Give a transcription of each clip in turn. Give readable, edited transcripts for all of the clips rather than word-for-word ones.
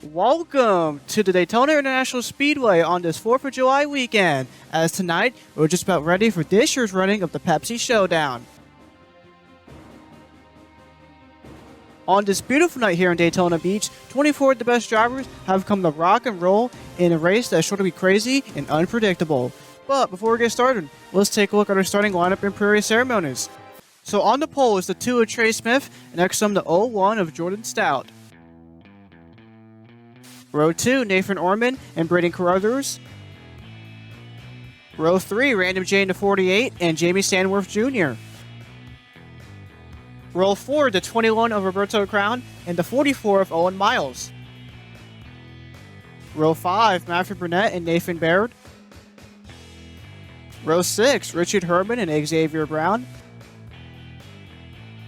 Welcome to the Daytona International Speedway on this 4th of July weekend, as tonight we're just about ready for this year's running of the Pepsi Showdown. On this beautiful night here in Daytona Beach, 24 of the best drivers have come to rock and roll in a race that's sure to be crazy and unpredictable. But before we get started, let's take a look at our starting lineup in Prairie Ceremonies. So on the pole is the 2 of Trey Smith, and next to him the 01 of Jordan Stout. Row 2, Nathan Orman and Braden Carruthers. Row 3, Random J in the 48 and Jamie Stanworth Jr. Row 4, the 21 of Roberto Crown and the 44 of Owen Miles. Row 5, Matthew Burnett and Nathan Baird. Row 6, Richard Herman and Xavier Brown.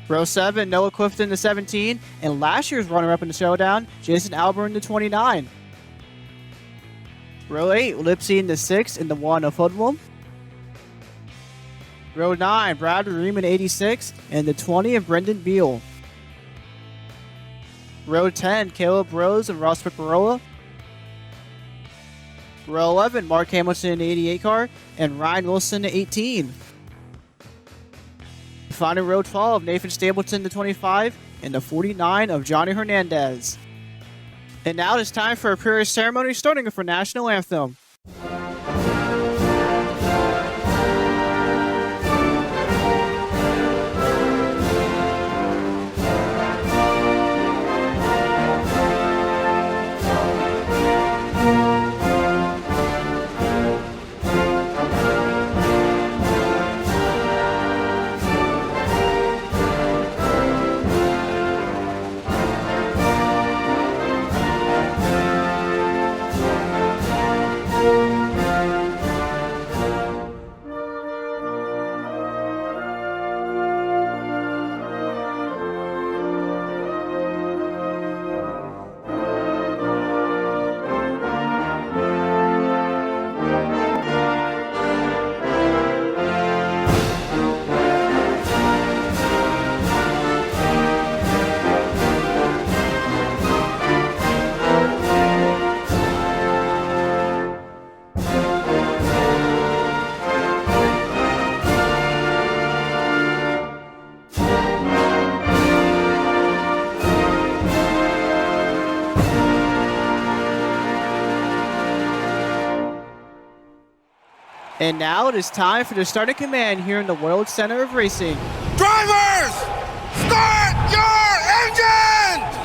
Row 7, Noah Clifton in the 17, and last year's runner-up in the showdown, Jason Albert in the 29. Row 8, Lipsy in the 6 and the 1 of Hoodlum. Row 9, Brad Ream in 86 and the 20 of Brendan Beal. Row 10, Caleb Rose and Ross Picarola. Row 11, Mark Hamilton in the 88 car and Ryan Wilson in the 18. Final row 12, Nathan Stapleton, the 25, and the 49 of Johnny Hernandez. And now it's time for a prayer ceremony starting with our national anthem. And now it is time for the starting command here in the World Center of Racing. Drivers, start your engines!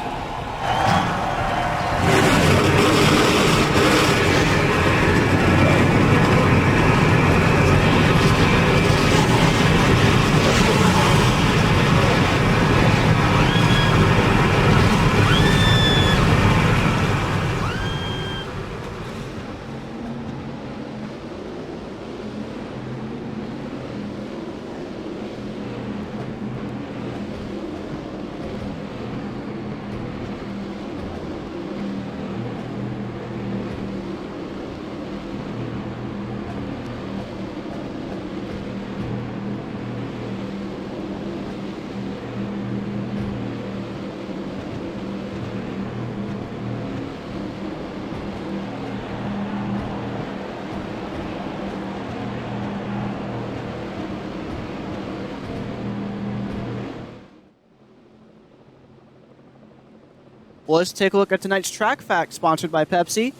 Let's take a look at tonight's track fact sponsored by Pepsi.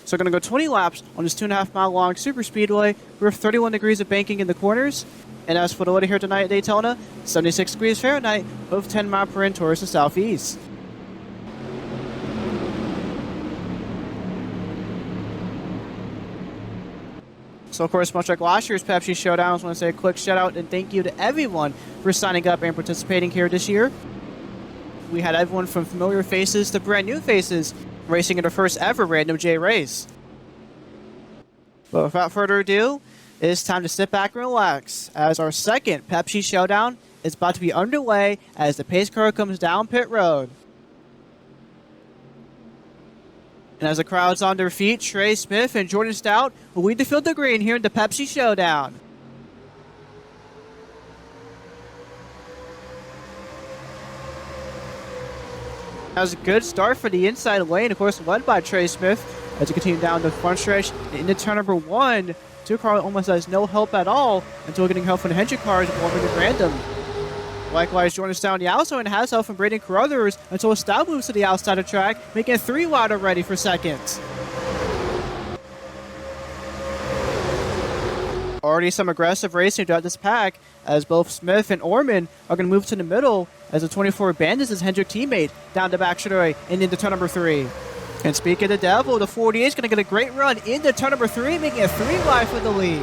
So we're going to go 20 laps on this 2.5 mile long super speedway with 31 degrees of banking in the corners. And as for the weather here tonight at Daytona, 76 degrees Fahrenheit with 10 miles per hour towards the southeast. So of course, much like last year's Pepsi Showdown, I just want to say a quick shout out and thank you to everyone for signing up and participating here this year. We had everyone from familiar faces to brand new faces racing in their first ever Random J race. But without further ado, it's time to sit back and relax as our second Pepsi Showdown is about to be underway as the pace car comes down pit road. And as the crowd's on their feet, Trey Smith and Jordan Stout will lead the field to green here in the Pepsi Showdown. That was a good start for the inside lane, of course, led by Trey Smith. As we continue down the front stretch into turn number 1, two cars almost has no help at all until getting help from the Hendrick cars warming at random. Likewise, joining us down the outside and has help from Braden Carruthers until Stout moves to the outside of track, making it 3 wide already for seconds. Already some aggressive racing throughout this pack, as both Smith and Orman are going to move to the middle as the 24 abandons his Hendrick teammate down the back straightaway and into turn number 3. And speaking of the devil, the 48 is going to get a great run into turn number 3, making it 3 wide for the lead.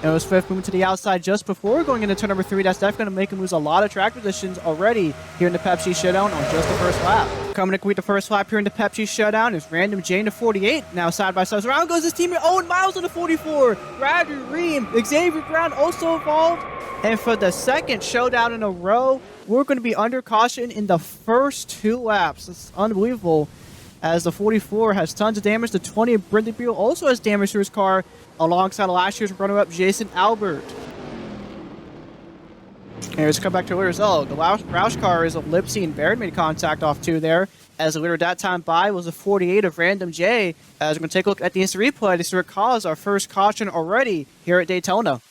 And with Smith moving to the outside just before going into turn number 3, that's definitely going to make him lose a lot of track positions already here in the Pepsi Showdown on just the first lap. Coming to complete the first lap here in the Pepsi Showdown is Random J in the 48. Now side by side. Around goes his teammate Owen Miles in the 44. Roger Ream, Xavier Brown also involved. And for the second showdown in a row, we're going to be under caution in the first 2 laps. It's unbelievable, as the 44 has tons of damage. The 20 of Brendan Beal also has damage to his car, alongside last year's runner-up Jason Albert. And let's come back to the leaders. Oh, the Roush car is of Lipsy and Baird made contact off 2 there, as the leader at that time by was the 48 of Random J. As we're going to take a look at the instant replay to see what caused our first caution already here at Daytona.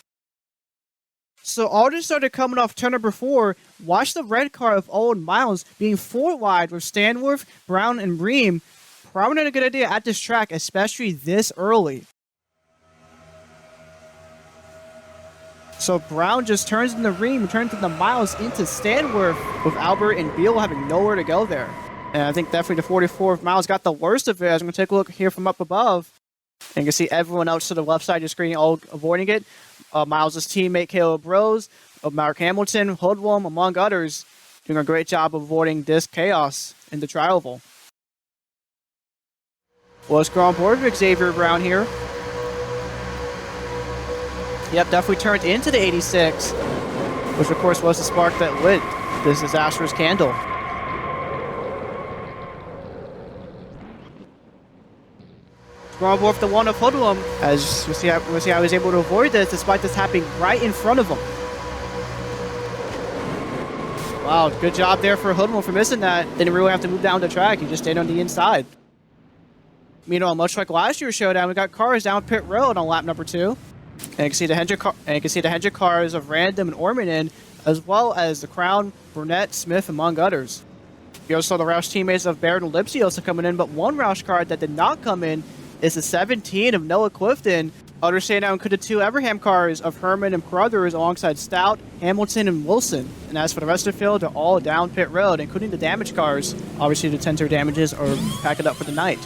So all just started coming off turn number 4. Watch the red car of Owen Miles being 4 wide with Stanworth, Brown, and Ream. Probably not a good idea at this track, especially this early. So Brown just turns in the Ream, turns in the Miles into Stanworth, with Albert and Beal having nowhere to go there. And I think definitely the 44 of Miles got the worst of it. As I'm going to take a look here from up above, and you can see everyone else to the left side of the screen all avoiding it. Miles' teammate Caleb Rose, Mark Hamilton, Hoodwum, among others, doing a great job of avoiding this chaos in the tri-oval. Well, let's go on board with Xavier Brown here. Yep, definitely turned into the 86, which of course was the spark that lit this disastrous candle. We're on board with the 1 of Hoodlum, as we'll see how he was able to avoid this despite this happening right in front of him. Wow, good job there for Hoodlum for missing that. Didn't really have to move down the track, he just stayed on the inside. Meanwhile, much like last year's showdown, we got cars down pit road on lap number 2. And you can see the Hendrick cars of Random and Orman in, as well as the Crown, Burnett, Smith, among others. You also saw the Roush teammates of Baird and Lipsy also coming in, but one Roush car that did not come in is the 17 of Noah Clifton. Others staying out included 2 Everham cars of Herman and Carruthers alongside Stout, Hamilton, and Wilson. And as for the rest of the field, they're all down pit road, including the damage cars. Obviously, the 10-tier damages are packing up for the night.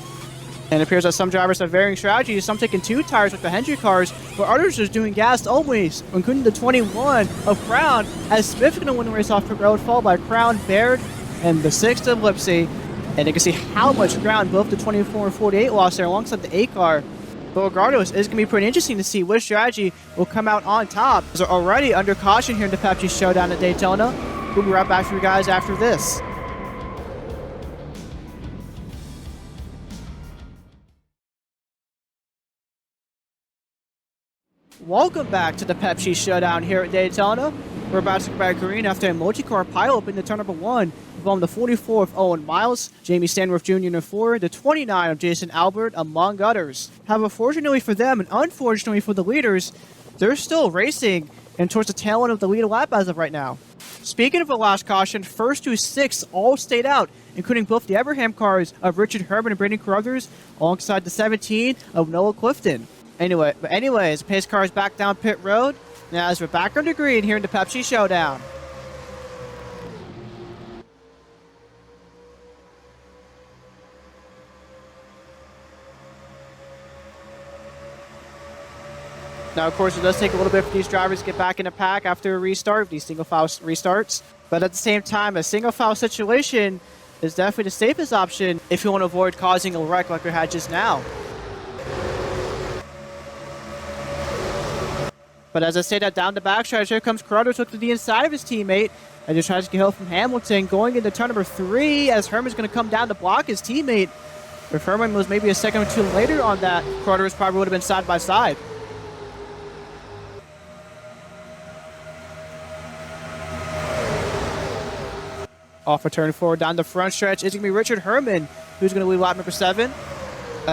And it appears that some drivers have varying strategies, some taking 2 tires with the Hendrick cars, but others are doing gas only, including the 21 of Crown, as Smith going to win the race off pit road, followed by Crown, Baird, and the 6th of Lipsy. And you can see how much ground both the 24 and 48 lost there alongside the 8 car. But regardless, it's going to be pretty interesting to see which strategy will come out on top. They're already under caution here in the Pepsi Showdown at Daytona. We'll be right back for you guys after this. Welcome back to the Pepsi Showdown here at Daytona. We're about to go back green after a multi-car pileup into turn number 1, involving the 44 of Owen Miles, Jamie Stanworth Jr. in the 4, the 29 of Jason Albert, among others. However, fortunately for them and unfortunately for the leaders, they're still racing and towards the tail end of the lead lap as of right now. Speaking of the last caution, first to 6 all stayed out, including both the Everham cars of Richard Herman and Brandon Carruthers, alongside the 17 of Noah Clifton. Anyways, pace car is back down pit road. Now as we're back under green here in the Pepsi Showdown. Now, of course, it does take a little bit for these drivers to get back in the pack after a restart, these single file restarts. But at the same time, a single file situation is definitely the safest option if you want to avoid causing a wreck like we had just now. But as I say that down the backstretch, here comes Carruthers hooked to the inside of his teammate. And just tries to get help from Hamilton going into turn number 3 as Herman's going to come down to block his teammate. If Herman was maybe a second or 2 later on that, Carruthers probably would have been side by side. Off a turn 4 down the front stretch is going to be Richard Herman, who's going to lead lap number 7.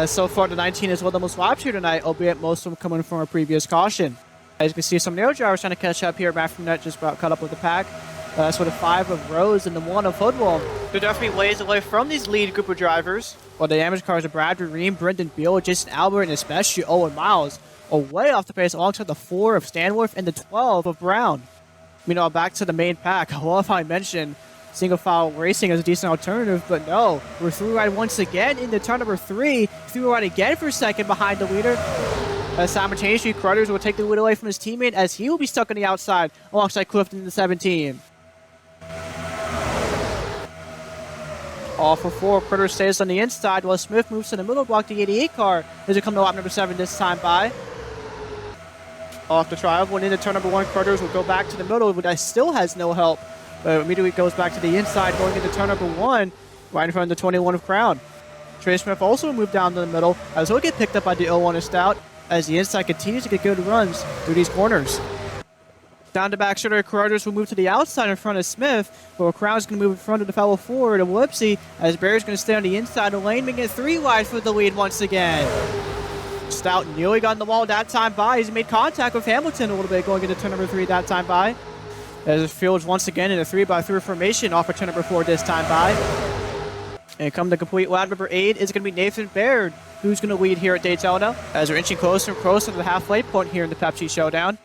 So far, the 19 is one of the most laps here tonight, albeit most of them coming from a previous caution. As you can see, some narrow drivers trying to catch up here. Matt from Net just about caught up with the pack. That's with a 5 of Rose and the 1 of Football. They're definitely ways away from these lead group of drivers. While the damage cars are Bradford Ream, Brendan Beal, Jason Albert, and especially Owen Miles are way off the pace alongside the 4 of Stanworth and the 12 of Brown. Meanwhile, back to the main pack. I love how I mentioned single file racing as a decent alternative, but no, we're through ride once again into turn number 3. Through ride again for second behind the leader. Simultaneously, Cruthers will take the lead away from his teammate as he will be stuck on the outside alongside Clifton in the 17. All for 4, Cruthers stays on the inside while Smith moves to the middle block, the 88 car as it comes to lap number 7 this time by. Off the trial, going into turn number 1, Cruthers will go back to the middle, but that still has no help. But immediately goes back to the inside, going into turn number 1, right in front of the 21 of Crown. Trey Smith also moved down to the middle, as he'll get picked up by the 01 of Stout, as the inside continues to get good runs through these corners. Down to back shoulder, Cruthers will move to the outside in front of Smith, while Crown's going to move in front of the fellow forward of Lipsy, as Barry's going to stay on the inside of the lane, making it 3 wide for the lead once again. Stout nearly got in the wall that time by. He's made contact with Hamilton a little bit going into turn number 3 that time by. As it fields once again in a 3x3 formation off of turn number 4 this time by. And come to complete lap number 8 is going to be Nathan Baird, who's going to lead here at Daytona, as we're inching closer and closer to the halfway point here in the Pepsi Showdown.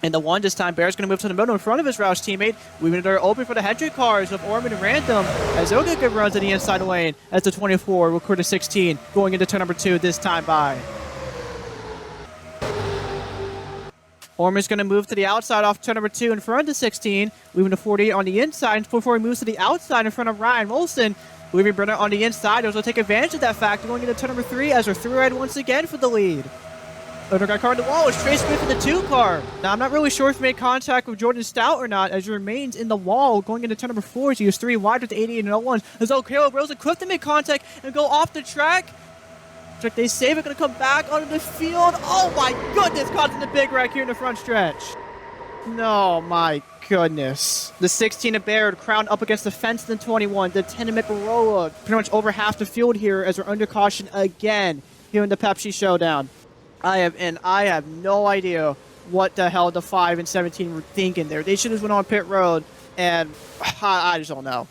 And the 1 this time, Baird's going to move to the middle in front of his Roush teammate, leaving the door open for the Hendrick cars of Orman and Random, as they'll get good runs in the inside lane, as the 24 will clear to 16, going into turn number 2 this time by. Orman's going to move to the outside off turn number 2 in front of the 16, leaving the 48 on the inside before he moves to the outside in front of Ryan Wilson, leaving Brenner on the inside. Those will take advantage of that fact going into turn number 3 as they're through ride once again for the lead. Undercut car in the wall is Trey Smith in the 2 car. Now, I'm not really sure if he made contact with Jordan Stout or not, as he remains in the wall going into turn number 4 as he was 3 wide with the 88 and 01. As though Caleb Rose and Clifton make contact and go off the track. They save it, going to come back onto the field. Oh my goodness, causing the big wreck here in the front stretch. No, my goodness. The 16 of Baird, Crown up against the fence in the 21. The 10 of Microla, pretty much over half the field here as we're under caution again here in the Pepsi Showdown. I have no idea what the hell the 5 and 17 were thinking there. They should have went on pit road, and I just don't know.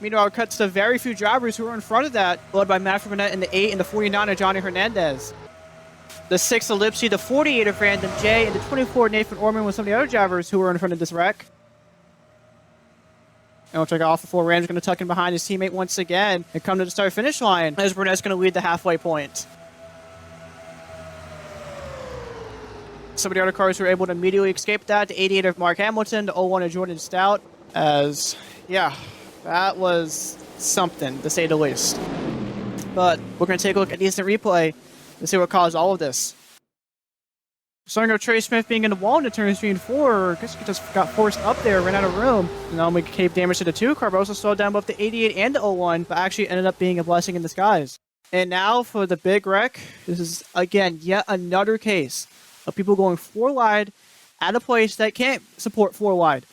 Meanwhile, it cuts to very few drivers who were in front of that, led by Matt Burnett in the 8 and the 49 of Johnny Hernandez. The 6 of Lipsy, the 48 of Random J, and the 24 Nathan Orman with some of the other drivers who were in front of this wreck. And we'll check off the 4. Rand's going to tuck in behind his teammate once again and come to the start-finish line as Burnett's going to lead the halfway point. Some of the other cars were able to immediately escape that. The 88 of Mark Hamilton, the 01 of Jordan Stout, as, yeah, that was something, to say the least. But we're going to take a look at the instant replay and see what caused all of this. Starting with Trey Smith being in the wall in the turn 3 and 4. I guess he just got forced up there, ran out of room. And not only cave damage to the 2 car, but also slowed down both the 88 and the 01, but actually ended up being a blessing in disguise. And now for the big wreck. This is, again, yet another case of people going 4 wide at a place that can't support 4 wide.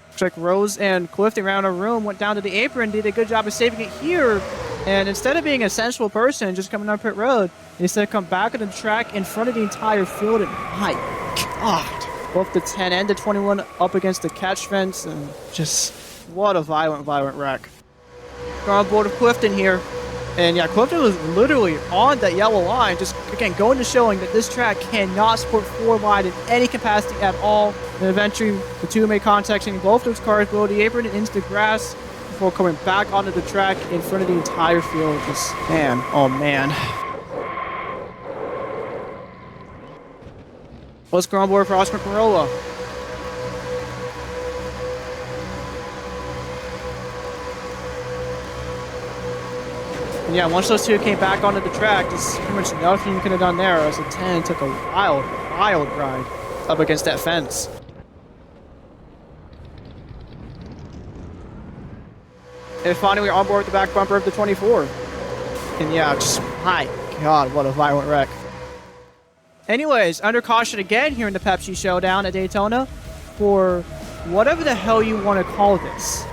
Looks like Rose and Clifton ran out of room, went down to the apron, did a good job of saving it here. And instead of being a sensible person just coming down pit road, they instead come back on the track in front of the entire field. And my God, both the 10 and the 21 up against the catch fence. And just what a violent wreck. We're on board with Clifton here. And yeah, Clifton was literally on that yellow line, just again going to showing that this track cannot support 4 wide in any capacity at all. And eventually, the 2 made contact, sending both those cars below the apron and into the grass before coming back onto the track in front of the entire field. Just man, oh man. Let's go on board for Oscar Corolla. And yeah, once those 2 came back onto the track, there's pretty much nothing you could have done there, as the 10 took a wild ride up against that fence. And finally, we're on board with the back bumper of the 24. And yeah, just, my God, what a violent wreck. Anyways, under caution again here in the Pepsi Showdown at Daytona for whatever the hell you want to call this.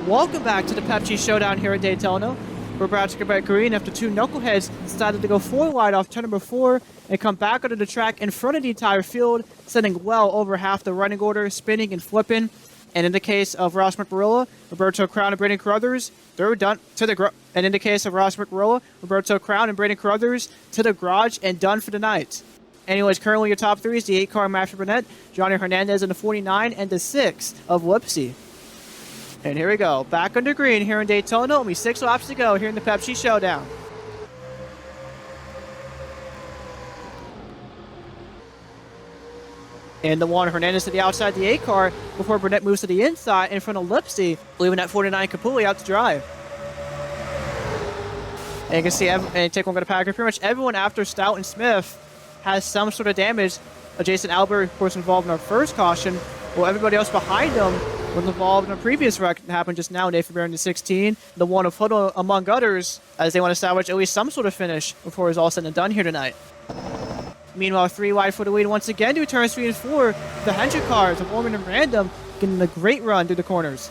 Welcome back to the Pepsi Showdown here at Daytona. We're about to go back green after two knuckleheads decided to go 4 wide off turn number 4 and come back onto the track in front of the entire field, sending well over half the running order, spinning and flipping. And in the case of Ross McBarilla, Roberto Crown and Brandon Carruthers, they're done to the and in the case of Ross McBarilla, Roberto Crown and Brandon Carruthers to the garage and done for the night. Anyways, currently your top 3 is the 8 car Matthew Burnett, Johnny Hernandez in the 49, and the 6 of Lipsy. And here we go, back under green here in Daytona, only 6 laps to go here in the Pepsi Showdown. And the 1, Hernandez to the outside the 8 car before Burnett moves to the inside in front of Lipsy, leaving that 49 completely out to dry. And you can see, and take one go to Packer, pretty much everyone after Stout and Smith has some sort of damage. Jason Albert, of course, involved in our first caution, while everybody else behind him was involved in a previous wreck that happened just now, Nathan Bear in the 16, the 1 of Hood among others, as they want to salvage at least some sort of finish before it's all said and done here tonight. Meanwhile, 3 wide for the lead once again to turns 3 and 4. The Hendrick cars of Orman and Random getting a great run through the corners.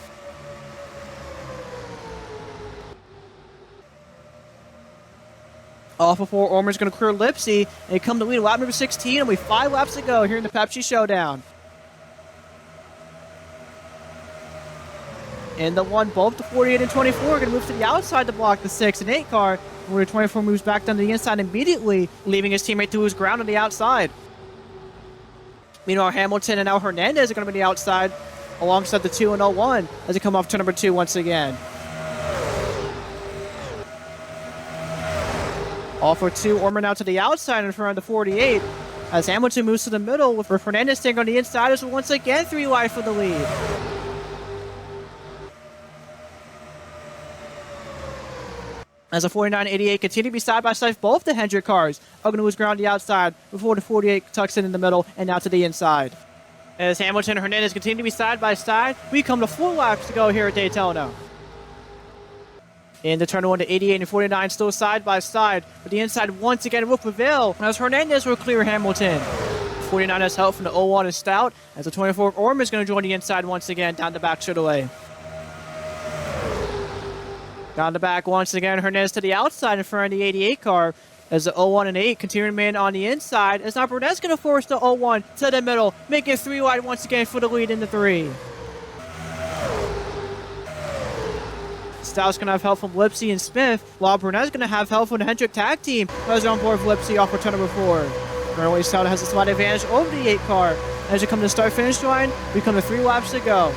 Off before Orman's going to clear Lipsy and come to lead lap number 16, and we 5 laps to go here in the Pepsi Showdown. And the 1, both the 48 and 24 are going to move to the outside to block the 6 and 8 car, where the 24 moves back down to the inside immediately, leaving his teammate to lose ground on the outside. Meanwhile, Hamilton and now Hernandez are going to be the outside, alongside the 2 and 01 as they come off turn number 2 once again. All for 2, Orman out to the outside in front of the 48, as Hamilton moves to the middle, with Hernandez staying on the inside as once again 3 wide for the lead. As the 49-88 continue to be side by side, both the Hendrick cars are going to lose ground on the outside before the 48 tucks in the middle and now to the inside. As Hamilton and Hernandez continue to be side by side, we come to 4 laps to go here at Daytona. In the turn 1 to 88 and 49 still side by side, but the inside once again will prevail as Hernandez will clear Hamilton. 49 has help from the 01 and Stout, as the 24 Orman is going to join the inside once again down the back straightaway. Down the back once again, Hernandez to the outside in front of the 88 car, as the 01 and 8 continue to remain on the inside, as now Burnett's going to force the 01 to the middle, making it 3 wide once again for the lead in the 3. Stout's going to have help from Lipsy and Smith, while Burnett's going to have help from the Hendrick tag team, as they're on board with Lipsy off for turn number 4. Runaway Stout has a slight advantage over the 8 car. As you come to the start-finish line, we come to 3 laps to go.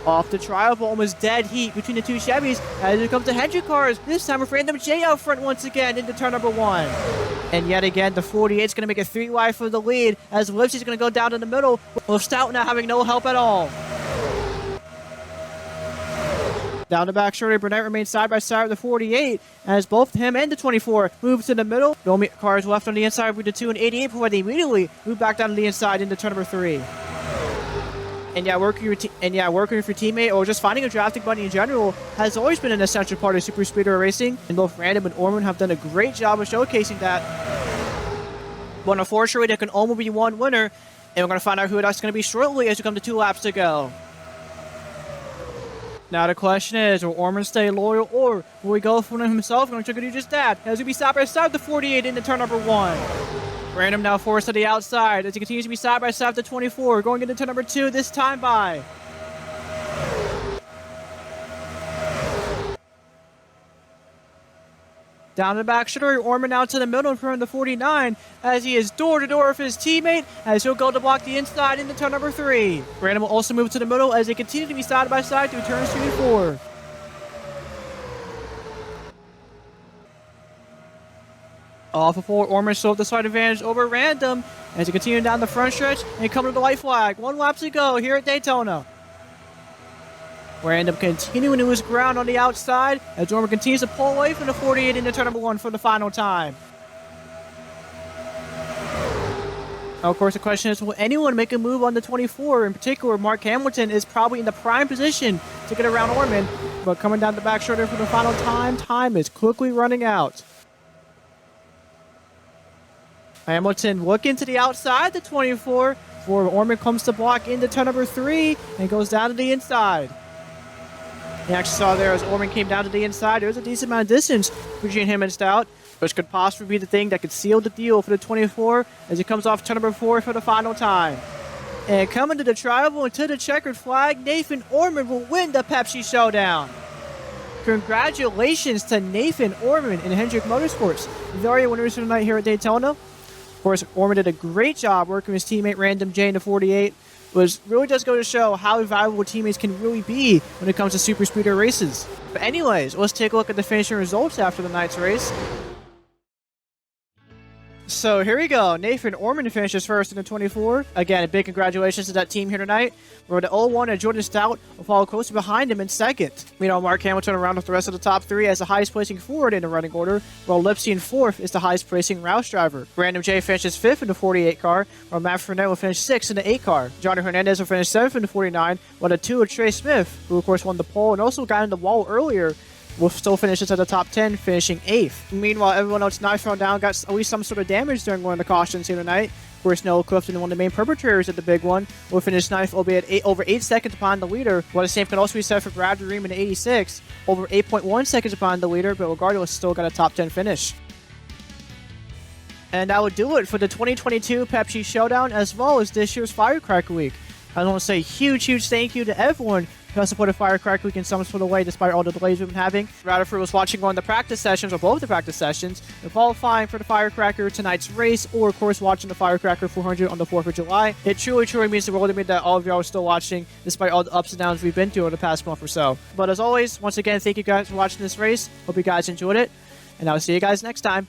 Off the trial, but almost dead heat between the 2 Chevys as it comes to Hendrick cars. This time with Random J out front once again into turn number 1. And yet again, the 48 is going to make it 3 wide for the lead as Lipsy's going to go down to the middle, with Stout now having no help at all. Down the back straight, Burnett remains side by side with the 48 as both him and the 24 move to the middle. The only cars left on the inside with the 2 and 88 before they immediately move back down to the inside into turn number 3. And yeah, working with your teammate or just finding a drafting buddy in general has always been an essential part of super speedway racing, and both Random and Orman have done a great job of showcasing that. But unfortunately, there can only be one winner, and we're going to find out who that's going to be shortly as we come to 2 laps to go. Now the question is, will Orman stay loyal, or will he go for himself and try to do just that, as he'll be side by side with the 48 into turn number 1. Random now forced to the outside as he continues to be side by side with the 24, going into turn number 2 this time by. Down the back straight, Orman out to the middle in front of the 49 as he is door-to-door with his teammate as he'll go to block the inside into turn number 3. Random will also move to the middle as they continue to be side by side through turns 3 and 4. Off before Orman still have the slight advantage over Random as he continues down the front stretch and come to the white flag. 1 lap to go here at Daytona. Random continuing to his ground on the outside as Orman continues to pull away from the 48 into turn number 1 for the final time. Now, of course, the question is, will anyone make a move on the 24? In particular, Mark Hamilton is probably in the prime position to get around Ormond, but coming down the back shoulder for the final time, time is quickly running out. Hamilton looking to the outside, the 24, before Ormond comes to block into turn number 3 and goes down to the inside. You actually saw there as Ormond came down to the inside, there was a decent amount of distance between him and Stout, which could possibly be the thing that could seal the deal for the 24 as he comes off turn number 4 for the final time. And coming to the tribal and to the checkered flag, Nathan Ormond will win the Pepsi Showdown. Congratulations to Nathan Ormond and Hendrick Motorsports, the area winners for tonight here at Daytona. Of course, Ormond did a great job working with his teammate Random J in the 48. Which really does go to show how valuable teammates can really be when it comes to super speeder races. But anyways, let's take a look at the finishing results after the night's race. So here we go. Nathan Ormond finishes first in the 24. Again, a big congratulations to that team here tonight. Where the 01 and Jordan Stout will follow closely behind him in second. Mark Hamilton around with the rest of the top 3 as the highest placing Ford in the running order, while Lipsy in 4th is the highest placing Roush driver. Random J finishes 5th in the 48 car, while Matt Fernet will finish 6th in the 8 car. Johnny Hernandez will finish 7th in the 49, while the 2 of Trey Smith, who of course won the pole and also got in the wall earlier, will still finish at the top 10, finishing 8th. Meanwhile, everyone else not thrown down got at least some sort of damage during one of the cautions here tonight. Of course, Noah Clifton, one of the main perpetrators of the big one, will finish 9th, albeit over 8 seconds behind the leader, while the same can also be said for Brad Ream in 86, over 8.1 seconds behind the leader, but regardless, still got a top 10 finish. And that would do it for the 2022 Pepsi Showdown, as well as this year's Firecracker Week. I want to say huge thank you to everyone who has supported Firecracker Week in some sort of way, despite all the delays we've been having. Rutherford was watching one of the practice sessions, or both the practice sessions, and qualifying for the Firecracker tonight's race, or of course watching the Firecracker 400 on the 4th of July. It truly means the world to me that all of y'all are still watching, despite all the ups and downs we've been through over the past month or so. But as always, once again, thank you guys for watching this race. Hope you guys enjoyed it, and I'll see you guys next time.